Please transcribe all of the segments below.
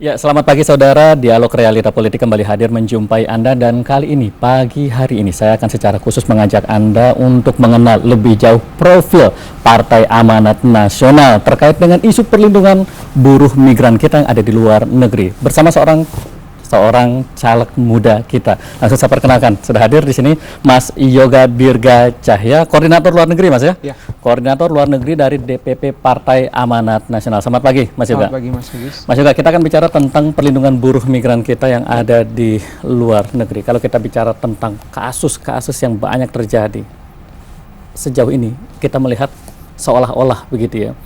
Ya, selamat pagi saudara. Dialog Realita Politik kembali hadir menjumpai Anda dan kali ini, pagi hari ini, saya akan secara khusus mengajak Anda untuk mengenal lebih jauh profil Partai Amanat Nasional terkait dengan isu perlindungan buruh migran kita yang ada di luar negeri. Bersama seorang caleg muda kita. Langsung saya perkenalkan, sudah hadir di sini Mas Yoga Dirga Cahya, koordinator luar negeri, Mas ya? Ya. Koordinator luar negeri dari DPP Partai Amanat Nasional. Selamat pagi, Mas Yoga. Selamat pagi, Mas Yugis. Mas Yoga, kita akan bicara tentang perlindungan buruh migran kita yang ada di luar negeri. Kalau kita bicara tentang kasus-kasus yang banyak terjadi, sejauh ini kita melihat seolah-olah begitu ya,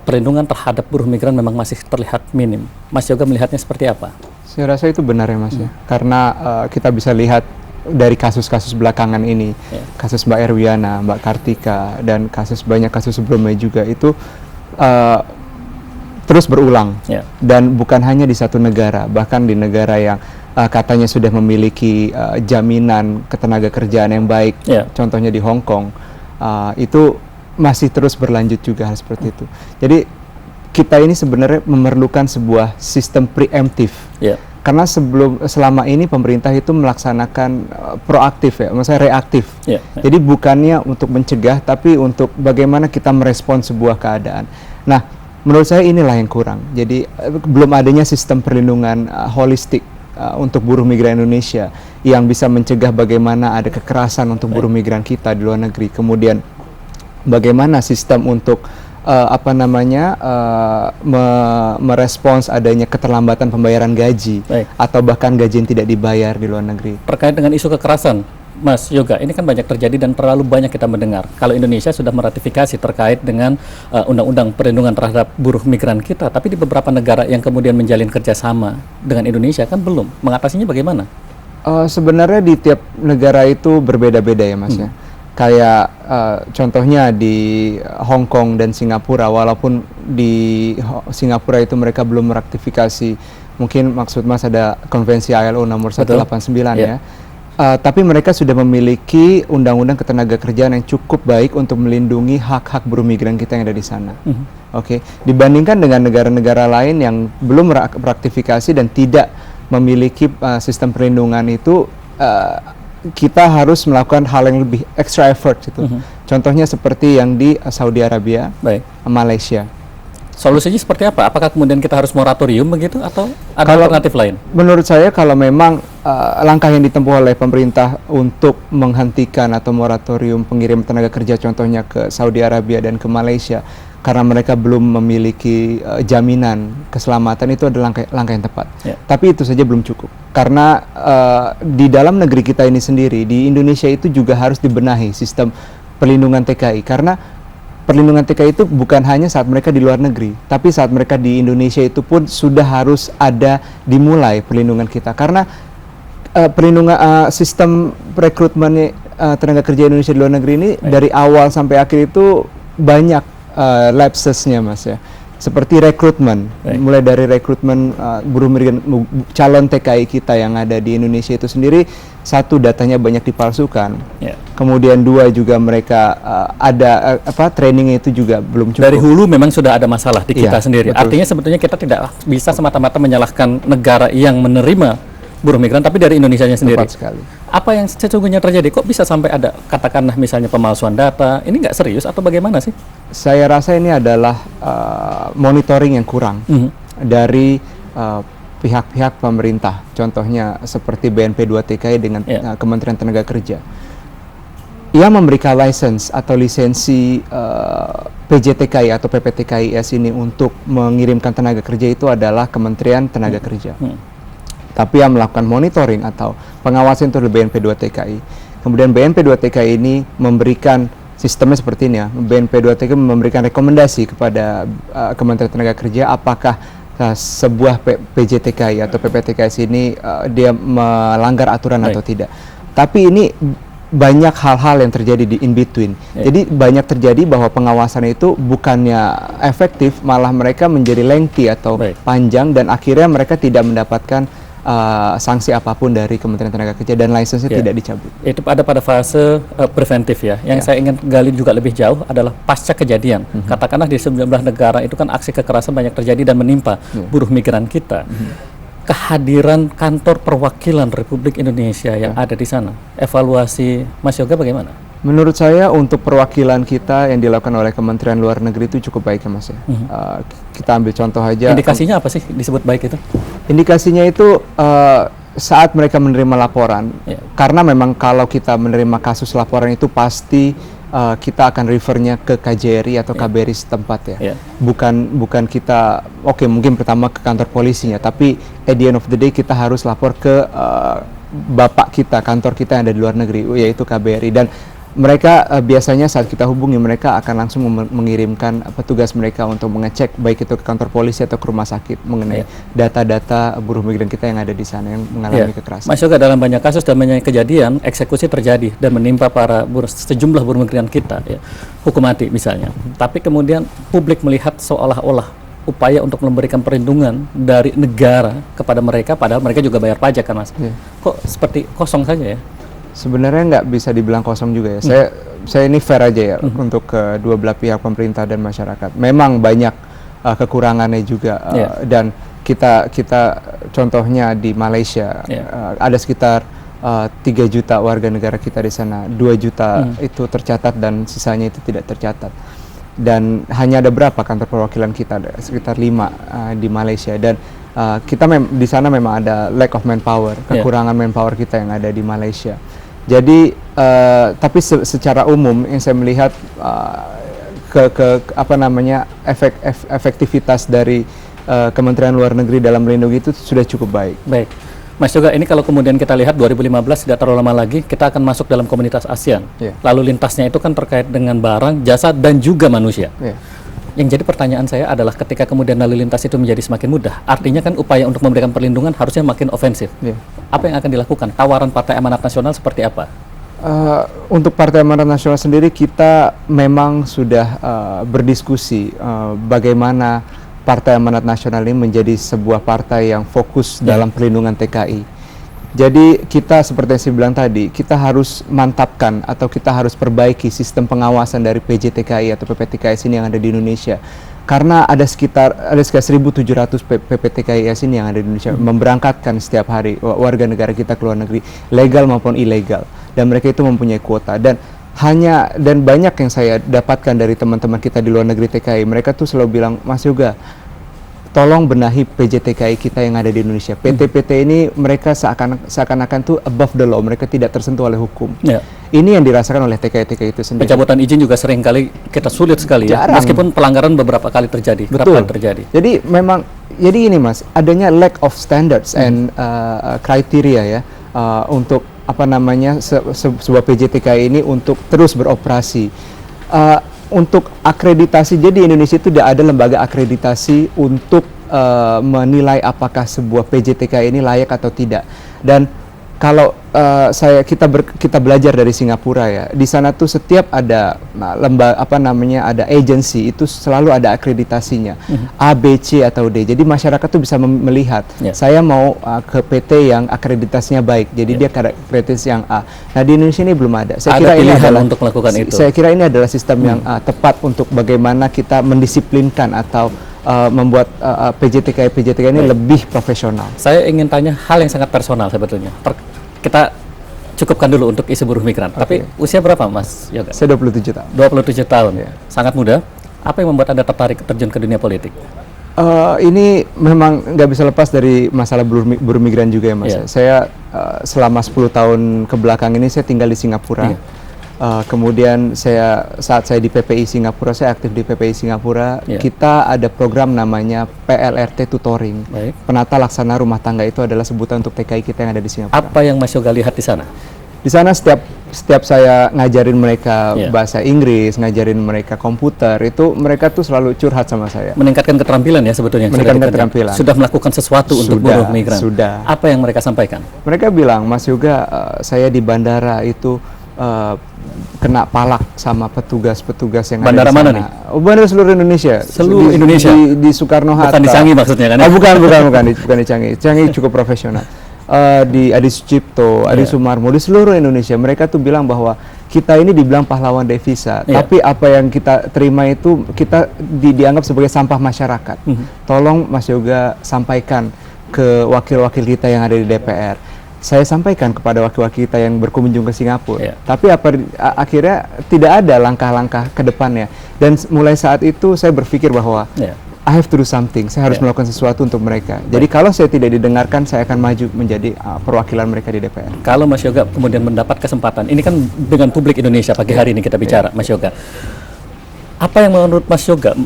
perlindungan terhadap buruh migran memang masih terlihat minim. Mas Yoga melihatnya seperti apa? Saya rasa itu benar ya, Mas ya. Karena kita bisa lihat dari kasus-kasus belakangan ini, kasus Mbak Erwiana, Mbak Kartika, dan banyak kasus sebelumnya juga itu terus berulang. Dan bukan hanya di satu negara, bahkan di negara yang katanya sudah memiliki jaminan ketenaga kerjaan yang baik, contohnya di Hong Kong, itu masih terus berlanjut juga hal seperti itu. Jadi kita ini sebenarnya memerlukan sebuah sistem preemptif, karena selama ini pemerintah itu melaksanakan proaktif ya, maksudnya reaktif. Jadi bukannya untuk mencegah, tapi untuk bagaimana kita merespon sebuah keadaan. Nah, menurut saya inilah yang kurang. Jadi belum adanya sistem perlindungan holistik untuk buruh migran Indonesia yang bisa mencegah bagaimana ada kekerasan untuk buruh migran kita di luar negeri. Kemudian bagaimana sistem untuk merespons adanya keterlambatan pembayaran gaji atau bahkan gaji yang tidak dibayar di luar negeri. Terkait dengan isu kekerasan, Mas Yoga, ini kan banyak terjadi dan terlalu banyak kita mendengar. Kalau Indonesia sudah meratifikasi terkait dengan undang-undang perlindungan terhadap buruh migran kita, tapi di beberapa negara yang kemudian menjalin kerjasama dengan Indonesia kan belum. Mengatasinya bagaimana? Sebenarnya di tiap negara itu berbeda-beda ya, Mas ya. Kayak contohnya di Hong Kong dan Singapura, walaupun di Singapura itu mereka belum meratifikasi, mungkin maksud Mas ada konvensi ILO nomor 189 ya, tapi mereka sudah memiliki undang-undang ketenaga kerjaan yang cukup baik untuk melindungi hak-hak buruh migran kita yang ada di sana. Dibandingkan dengan negara-negara lain yang belum meratifikasi dan tidak memiliki sistem perlindungan itu, kita harus melakukan hal yang lebih extra effort gitu. Contohnya seperti yang di Saudi Arabia, Malaysia. Solusinya seperti apa? Apakah kemudian kita harus moratorium begitu atau ada alternatif lain? Menurut saya kalau memang langkah yang ditempuh oleh pemerintah untuk menghentikan atau moratorium pengirim tenaga kerja contohnya ke Saudi Arabia dan ke Malaysia karena mereka belum memiliki jaminan keselamatan, itu adalah langkah yang tepat. Tapi itu saja belum cukup. Karena di dalam negeri kita ini sendiri, di Indonesia itu juga harus dibenahi sistem perlindungan TKI. Karena perlindungan TKI itu bukan hanya saat mereka di luar negeri, tapi saat mereka di Indonesia itu pun sudah harus dimulai perlindungan kita. Karena perlindungan sistem rekrutmen tenaga kerja Indonesia di luar negeri ini dari awal sampai akhir itu banyak lapsesnya, Mas ya. Seperti rekrutmen, mulai dari rekrutmen buruh migran calon TKI kita yang ada di Indonesia itu sendiri, satu, datanya banyak dipalsukan. Kemudian dua, juga mereka trainingnya itu juga belum cukup. Dari hulu memang sudah ada masalah di kita sendiri. Betul. Artinya sebetulnya kita tidak bisa semata-mata menyalahkan negara yang menerima buruh migran, tapi dari Indonesianya sendiri. Tepat sekali. Apa yang sesungguhnya terjadi? Kok bisa sampai ada, katakanlah misalnya pemalsuan data? Ini nggak serius atau bagaimana sih? Saya rasa ini adalah monitoring yang kurang dari pihak-pihak pemerintah. Contohnya seperti BNP 2 TKI dengan Kementerian Tenaga Kerja. Ia memberikan license atau lisensi PJTKI atau PPTKIS ini untuk mengirimkan tenaga kerja itu adalah Kementerian Tenaga Kerja. Tapi yang melakukan monitoring atau pengawasan itu adalah BNP 2 TKI. Kemudian BNP 2 TKI ini memberikan sistemnya seperti ini ya. BNP 2 TKI memberikan rekomendasi kepada Kementerian Tenaga Kerja apakah sebuah PJTKI atau PPTKI ini dia melanggar aturan atau tidak. Tapi ini banyak hal-hal yang terjadi di in between. Jadi banyak terjadi bahwa pengawasan itu bukannya efektif, malah mereka menjadi lengthy atau panjang, dan akhirnya mereka tidak mendapatkan sanksi apapun dari Kementerian Tenaga Kerja dan lisensinya tidak dicabut. Itu ada pada fase preventif ya. Yang saya ingin gali juga lebih jauh adalah pasca kejadian. Katakanlah di 19 negara itu kan aksi kekerasan banyak terjadi dan menimpa buruh migran kita. Kehadiran kantor perwakilan Republik Indonesia yang ada di sana, evaluasi Mas Yoga bagaimana? Menurut saya untuk perwakilan kita yang dilakukan oleh Kementerian Luar Negeri itu cukup baik ya Mas ya. Kita ambil contoh aja. Indikasinya apa sih disebut baik itu? Indikasinya itu saat mereka menerima laporan, karena memang kalau kita menerima kasus laporan itu pasti kita akan refernya ke KJRI atau KBRI setempat ya. Bukan kita, mungkin pertama ke kantor polisinya, tapi at the end of the day kita harus lapor ke bapak kita, kantor kita yang ada di luar negeri, yaitu KBRI. Dan mereka biasanya saat kita hubungi mereka akan langsung mengirimkan petugas mereka untuk mengecek baik itu ke kantor polisi atau ke rumah sakit mengenai data-data buruh migran kita yang ada di sana yang mengalami kekerasan. Mas Yoga, dalam banyak kasus dan banyak kejadian eksekusi terjadi dan menimpa para sejumlah buruh migran kita, hukum mati misalnya. Tapi kemudian publik melihat seolah-olah upaya untuk memberikan perlindungan dari negara kepada mereka, padahal mereka juga bayar pajak kan Mas. Kok seperti kosong saja ya? Sebenarnya nggak bisa dibilang kosong juga ya. Saya ini fair aja ya untuk kedua belah pihak, pemerintah dan masyarakat. Memang banyak kekurangannya juga dan kita contohnya di Malaysia ada sekitar 3 juta warga negara kita di sana, 2 juta itu tercatat dan sisanya itu tidak tercatat. Dan hanya ada berapa kantor perwakilan kita? Ada sekitar 5 di Malaysia dan kita di sana memang ada lack of manpower, kekurangan manpower kita yang ada di Malaysia. Jadi tapi secara umum yang saya melihat efektivitas dari Kementerian Luar Negeri dalam melindungi itu sudah cukup baik. Baik, Mas Yoga, ini kalau kemudian kita lihat 2015 tidak terlalu lama lagi kita akan masuk dalam komunitas ASEAN. Lalu lintasnya itu kan terkait dengan barang, jasa dan juga manusia. Yang jadi pertanyaan saya adalah ketika kemudian lalu lintas itu menjadi semakin mudah, artinya kan upaya untuk memberikan perlindungan harusnya makin ofensif. Apa yang akan dilakukan? Tawaran Partai Amanat Nasional seperti apa? Untuk Partai Amanat Nasional sendiri kita memang sudah berdiskusi bagaimana Partai Amanat Nasional ini menjadi sebuah partai yang fokus dalam perlindungan TKI. Jadi kita seperti yang saya bilang tadi, kita harus mantapkan atau kita harus perbaiki sistem pengawasan dari PJTKI atau PPTKS ini yang ada di Indonesia. Karena ada sekitar 1.700 PPTKIS ini yang ada di Indonesia memberangkatkan setiap hari warga negara kita ke luar negeri, legal maupun ilegal. Dan mereka itu mempunyai kuota dan banyak yang saya dapatkan dari teman-teman kita di luar negeri TKI, mereka tuh selalu bilang, Mas Yoga, tolong benahi PJTKI kita yang ada di Indonesia. PT-PT ini mereka seakan-akan tuh above the law, mereka tidak tersentuh oleh hukum. Ini yang dirasakan oleh TKI-TKI itu sendiri. Pencabutan izin juga sering kali kita sulit sekali ya, meskipun pelanggaran beberapa kali terjadi. Betul. Terjadi. Jadi memang, ini Mas, adanya lack of standards and criteria ya untuk sebuah PJTKI ini untuk terus beroperasi. Untuk akreditasi, jadi Indonesia itu tidak ada lembaga akreditasi untuk menilai apakah sebuah PJTKI ini layak atau tidak. Dan kalau kita belajar dari Singapura ya, di sana tuh setiap ada ada agency itu selalu ada akreditasinya A, B, C atau D. Jadi masyarakat tuh bisa melihat saya mau ke PT yang akreditasinya baik, jadi dia akreditasi yang A. Nah di Indonesia ini belum ada. Saya kira ini adalah untuk melakukan itu. Saya kira ini adalah sistem yang tepat untuk bagaimana kita mendisiplinkan atau membuat PJTKI ini lebih profesional. Saya ingin tanya hal yang sangat personal sebetulnya. Kita cukupkan dulu untuk isu buruh migran. Tapi usia berapa Mas Yoga? Saya 27 tahun. 27 tahun. Sangat muda. Apa yang membuat Anda tertarik terjun ke dunia politik? Ini memang nggak bisa lepas dari masalah buruh migran juga ya Mas. Saya selama 10 tahun ke belakang ini saya tinggal di Singapura. Kemudian saat saya di PPI Singapura, saya aktif di PPI Singapura. Kita ada program namanya PLRT Tutoring. Penata Laksana Rumah Tangga, itu adalah sebutan untuk TKI kita yang ada di Singapura. Apa yang Mas Yoga lihat di sana? Di sana setiap saya ngajarin mereka bahasa Inggris, ngajarin mereka komputer, itu mereka tuh selalu curhat sama saya. Meningkatkan keterampilan ya sebetulnya. Meningkatkan keterampilan. Sudah melakukan sesuatu untuk buruh migran. Sudah. Apa yang mereka sampaikan? Mereka bilang, Mas Yoga, saya di bandara itu kena palak sama petugas-petugas yang Bandara ada di sana. mana nih? Oh, bandara seluruh Indonesia. Seluruh Indonesia? Di Soekarno-Hatta. Bukan di Canggih maksudnya kan? Ya? Oh, bukan di Canggih. Canggih cukup profesional. Di Adi Sucipto, Adi Sumarmo, di seluruh Indonesia mereka tuh bilang bahwa kita ini dibilang pahlawan devisa, tapi apa yang kita terima itu kita dianggap sebagai sampah masyarakat. Tolong Mas Yoga sampaikan ke wakil-wakil kita yang ada di DPR. Saya sampaikan kepada wakil-wakil kita yang berkunjung ke Singapura. Tapi akhirnya tidak ada langkah-langkah ke depannya. Dan mulai saat itu saya berpikir bahwa I have to do something. Saya harus melakukan sesuatu untuk mereka. Jadi kalau saya tidak didengarkan, saya akan maju menjadi perwakilan mereka di DPR. Kalau Mas Yoga kemudian mendapat kesempatan, ini kan dengan publik Indonesia pagi hari ini kita bicara, Mas Yoga. Apa yang menurut Mas Yoga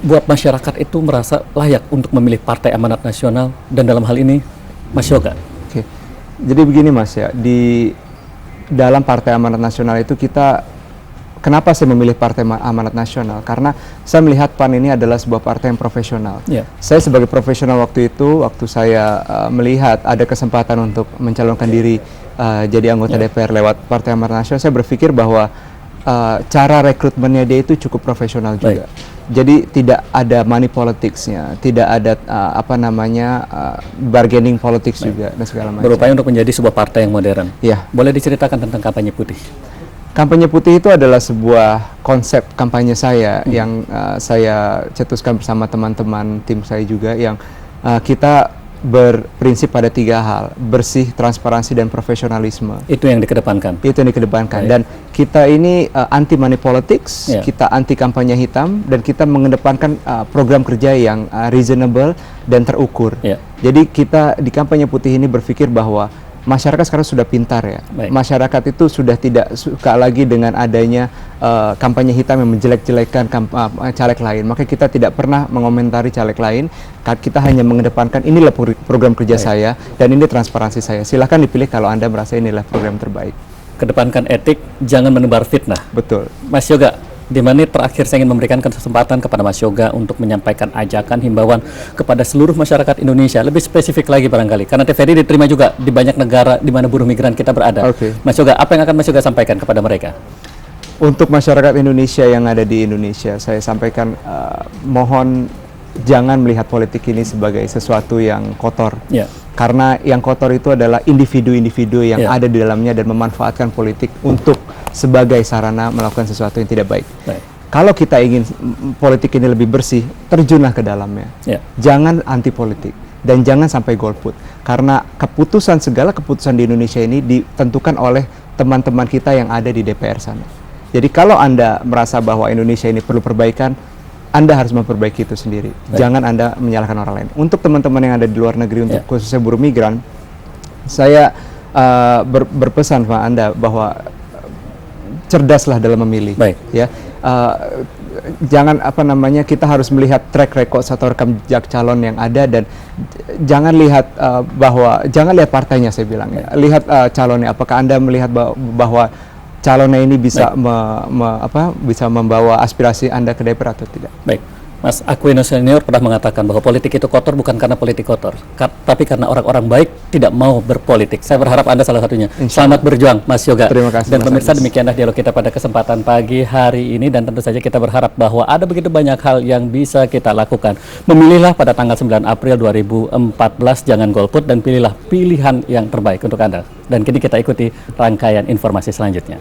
buat masyarakat itu merasa layak untuk memilih Partai Amanat Nasional, dan dalam hal ini Mas Yoga? Oke. Jadi begini Mas ya, di dalam Partai Amanat Nasional itu kenapa saya memilih Partai Amanat Nasional? Karena saya melihat PAN ini adalah sebuah partai yang profesional. Saya sebagai profesional waktu saya melihat ada kesempatan untuk mencalonkan diri jadi anggota DPR lewat Partai Amanat Nasional, saya berpikir bahwa cara rekrutmennya dia itu cukup profesional juga. Jadi tidak ada money politicsnya, tidak ada bargaining politics juga dan segala macam. Berupaya untuk menjadi sebuah partai yang modern. Boleh diceritakan tentang kampanye putih? Kampanye putih itu adalah sebuah konsep kampanye saya yang saya cetuskan bersama teman-teman tim saya juga, yang kita berprinsip pada 3 hal: bersih, transparansi, dan profesionalisme. Itu yang dikedepankan? Itu yang dikedepankan. Dan kita ini anti money politics, kita anti kampanye hitam, dan kita mengedepankan program kerja yang reasonable dan terukur. Jadi kita di kampanye putih ini berpikir bahwa masyarakat sekarang sudah pintar ya. Masyarakat itu sudah tidak suka lagi dengan adanya kampanye hitam yang menjelek-jelekan caleg lain. Maka kita tidak pernah mengomentari caleg lain. Kita hanya mengedepankan inilah program kerja saya dan ini transparansi saya. Silahkan dipilih kalau Anda merasa inilah program terbaik. Kedepankan etik, jangan menebar fitnah. Betul. Mas Yoga, di menit terakhir saya ingin memberikan kesempatan kepada Mas Yoga untuk menyampaikan ajakan, himbauan kepada seluruh masyarakat Indonesia, lebih spesifik lagi barangkali, karena TVRI diterima juga di banyak negara di mana buruh migran kita berada. Mas Yoga, apa yang akan Mas Yoga sampaikan kepada mereka? Untuk masyarakat Indonesia yang ada di Indonesia, saya sampaikan mohon jangan melihat politik ini sebagai sesuatu yang kotor. Karena yang kotor itu adalah individu-individu yang ada di dalamnya dan memanfaatkan politik untuk sebagai sarana melakukan sesuatu yang tidak baik. Kalau kita ingin politik ini lebih bersih, terjunlah ke dalamnya. Jangan anti politik dan jangan sampai golput. Karena segala keputusan di Indonesia ini ditentukan oleh teman-teman kita yang ada di DPR sana. Jadi kalau Anda merasa bahwa Indonesia ini perlu perbaikan, Anda harus memperbaiki itu sendiri. Jangan Anda menyalahkan orang lain. Untuk teman-teman yang ada di luar negeri, untuk khususnya buruh migran, saya berpesan kepada Anda bahwa cerdaslah dalam memilih. Ya, jangan kita harus melihat track record atau rekam jejak calon yang ada, dan jangan lihat jangan lihat partainya, saya bilang ya. Lihat calonnya. Apakah Anda melihat bahwa calonnya ini bisa bisa membawa aspirasi Anda ke DPR atau tidak? Baik, Mas Aquino Senior pernah mengatakan bahwa politik itu kotor bukan karena politik kotor, tapi karena orang-orang baik tidak mau berpolitik. Saya berharap Anda salah satunya. Selamat berjuang, Mas Yoga. Terima kasih. Dan pemirsa, demikianlah dialog kita pada kesempatan pagi hari ini, dan tentu saja kita berharap bahwa ada begitu banyak hal yang bisa kita lakukan. Memilihlah pada tanggal 9 April 2014, jangan golput, dan pilihlah pilihan yang terbaik untuk Anda. Dan kini kita ikuti rangkaian informasi selanjutnya.